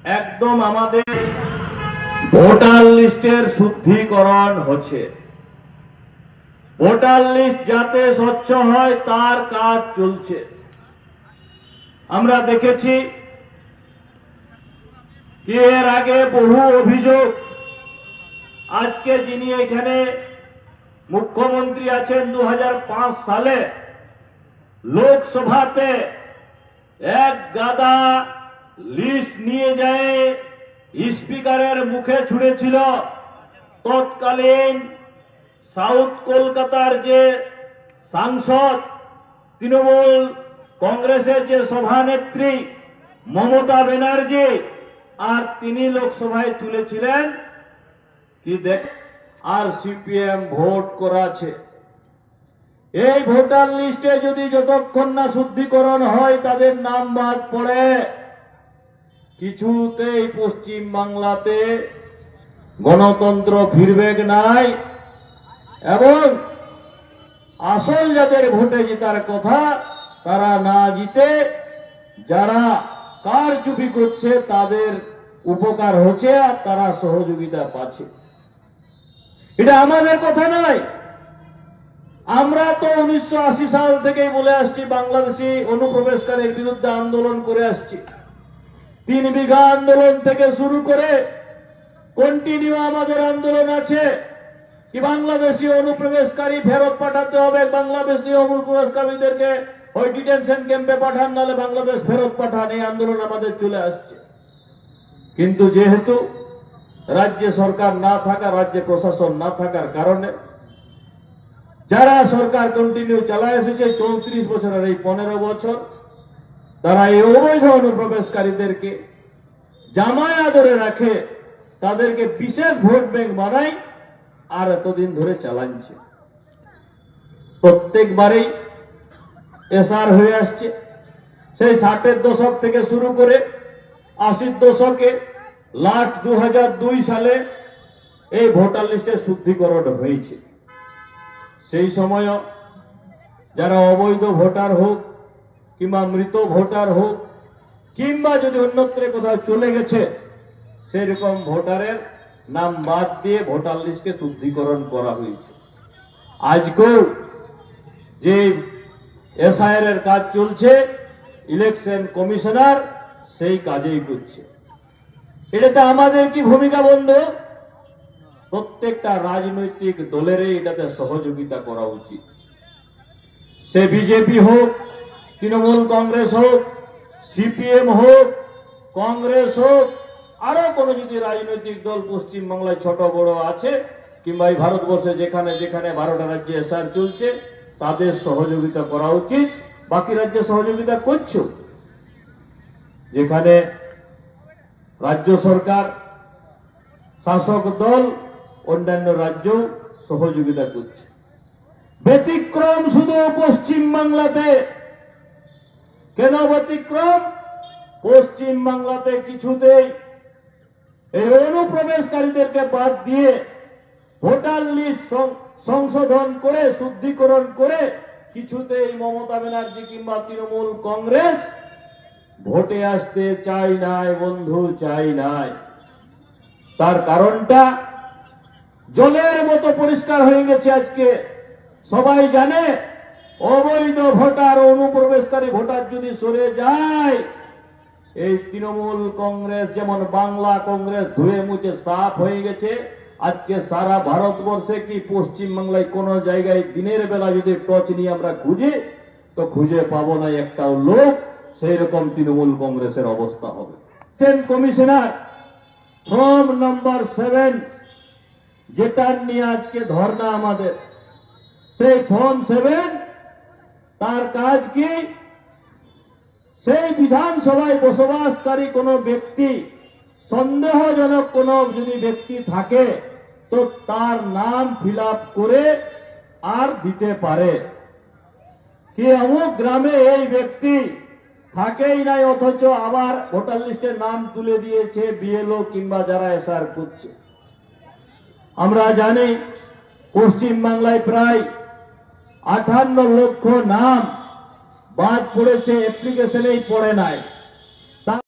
একদম আমাদের ভোটার লিস্টের শুদ্ধিকরণ হচ্ছে। ভোটার লিস্ট যাতে স্বচ্ছ হয় তার কাজ চলছে। আমরা দেখেছি কি এর আগে বহু অভিযোগ, আজকে যিনি এখানে মুখ্যমন্ত্রী আছেন 2005 সালে লোকসভাতে এক গাদা লিস্ট নিয়ে যায় স্পিকারের মুখে ছুঁড়েছিল। তৎকালীন সাউথ কলকাতার যে সাংসদ, তৃণমূল কংগ্রেসের যে সভানেত্রী মমতা ব্যানার্জি, আর তিনি লোকসভায় তুলেছিলেন কি দেখ আর সিপিএম ভোট করাছে। এই ভোটার লিস্টে যদি যতক্ষণ না শুদ্ধিকরণ হয় তাদের নাম বাদ পড়ে, কিছুতেই পশ্চিম বাংলাতে গণতন্ত্র ফিরবে নাই। এবং আসল যাদের ভোটে জেতার কথা তারা না জিতে যারা কারচুপি করছে তাদের উপকার হচ্ছে আর তারা সহযোগিতা পাচ্ছে। এটা আমাদের কথা নয়। আমরা তো 1980 সাল থেকেই বলে আসছি, বাংলাদেশি অনুপ্রবেশকারীর বিরুদ্ধে আন্দোলন করে আসছি। 3 বিঘা আন্দোলন থেকে শুরু করে কন্টিনিউ আমাদের আন্দোলন আছে কি বাংলাদেশি অনুপ্রবেশকারী ফেরত পাঠাতে হবে। বাংলাদেশি অনুপ্রবেশকারীদেরকে ওই ডিটেনশন ক্যাম্পে পাঠান, নাহলে বাংলাদেশ ফেরত পাঠান। এই আন্দোলন আমাদের চলে আসছে। কিন্তু যেহেতু রাজ্য সরকার না থাকা, রাজ্য প্রশাসন না থাকার কারণে যারা সরকার কন্টিনিউ চালায় এসেছে 34 বছরের এই 15 বছর, তারা এই অবৈধ অনুপ্রবেশকারীদেরকে জামায়া ধরে রাখে, তাদেরকে বিশেষ ভোট ব্যাংক বানায় আর এতদিন ধরে চালাচ্ছে। প্রত্যেকবারেই এসআর হয়ে আসছে। সেই 60-এর দশক থেকে শুরু করে 80-র দশকে লাস্ট 2002 সালে এই ভোটার লিস্টের শুদ্ধিকরণ হয়েছে। সেই সময়ও যারা অবৈধ ভোটার হোক কিংবা মৃত ভোটার হোক কিংবা যদি অন্যত্রে কোথাও চলে গেছে, সেরকম ভোটারের নাম বাদ দিয়ে ভোটার লিস্টকে শুদ্ধিকরণ করা হয়েছে। আজকেও যে এসআইআর এর কাজ চলছে, ইলেকশন কমিশনার সেই কাজেই করছে। এটাতে আমাদের কি ভূমিকা বন্ধু? প্রত্যেকটা রাজনৈতিক দলেরই এটাতে সহযোগিতা করা উচিত। সে বিজেপি হোক, তৃণমূল কংগ্রেস হোক, সিপিএম হোক, কংগ্রেস হোক, আরো কোনো যদি রাজনৈতিক দল পশ্চিম বাংলায় ছোট বড় আছে কিংবা এই ভারতবর্ষে যেখানে যেখানে 12টা রাজ্যে এসআর চলছে, তাদের সহযোগিতা করা উচিত। বাকি রাজ্যে সহযোগিতা করছো, যেখানে রাজ্য সরকার শাসক দল অন্যান্য রাজ্যও সহযোগিতা করছে। ব্যতিক্রম শুধু পশ্চিম বাংলাতে। কেন ব্যতিক্রম? পশ্চিম বাংলাতে কিছুতেই এই অনুপ্রবেশকারীদেরকে বাদ দিয়ে ভোটার লিস্ট সংশোধন করে শুদ্ধিকরণ করে কিছুতেই মমতা ব্যানার্জি কিংবা তৃণমূল কংগ্রেস ভোটে আসতে চাই নাই বন্ধু, চাই নাই। তার কারণটা জলের মতো পরিষ্কার হয়ে গেছে। আজকে সবাই জানে অবৈধ ভোটার, অনুপ্রবেশকারী ভোটার যদি সরে যায়, এই তৃণমূল কংগ্রেস যেমন বাংলা কংগ্রেস ধুয়ে মুছে সাফ হয়ে গেছে। আজকে সারা ভারতবর্ষে কি পশ্চিম বাংলায় কোন জায়গায় দিনের বেলা যদি টর্চ নিয়ে আমরা খুঁজি তো খুঁজে পাবো না একটাও লোক। সেই রকম তৃণমূল কংগ্রেসের অবস্থা হবে। কমিশনার ফর্ম নম্বর 7 যেটা নিয়ে আজকে ধর্ণা আমাদের, সেই ফর্ম 7 তার কাজ কি? সেই বিধানসভায় বসবাসকারী কোন ব্যক্তি, সন্দেহজনক কোন যদি ব্যক্তি থাকে তো তার নাম ফিল করে আর দিতে পারে কি অমুক গ্রামে এই ব্যক্তি থাকেই নাই, অথচ আবার ভোটার লিস্টের নাম তুলে দিয়েছে বিএলও কিংবা যারা এসআর করছে। আমরা জানি পশ্চিম বাংলায় প্রায় 58 লক্ষ নাম বাদ পড়েছে, অ্যাপ্লিকেশনেই পড়ে নাই।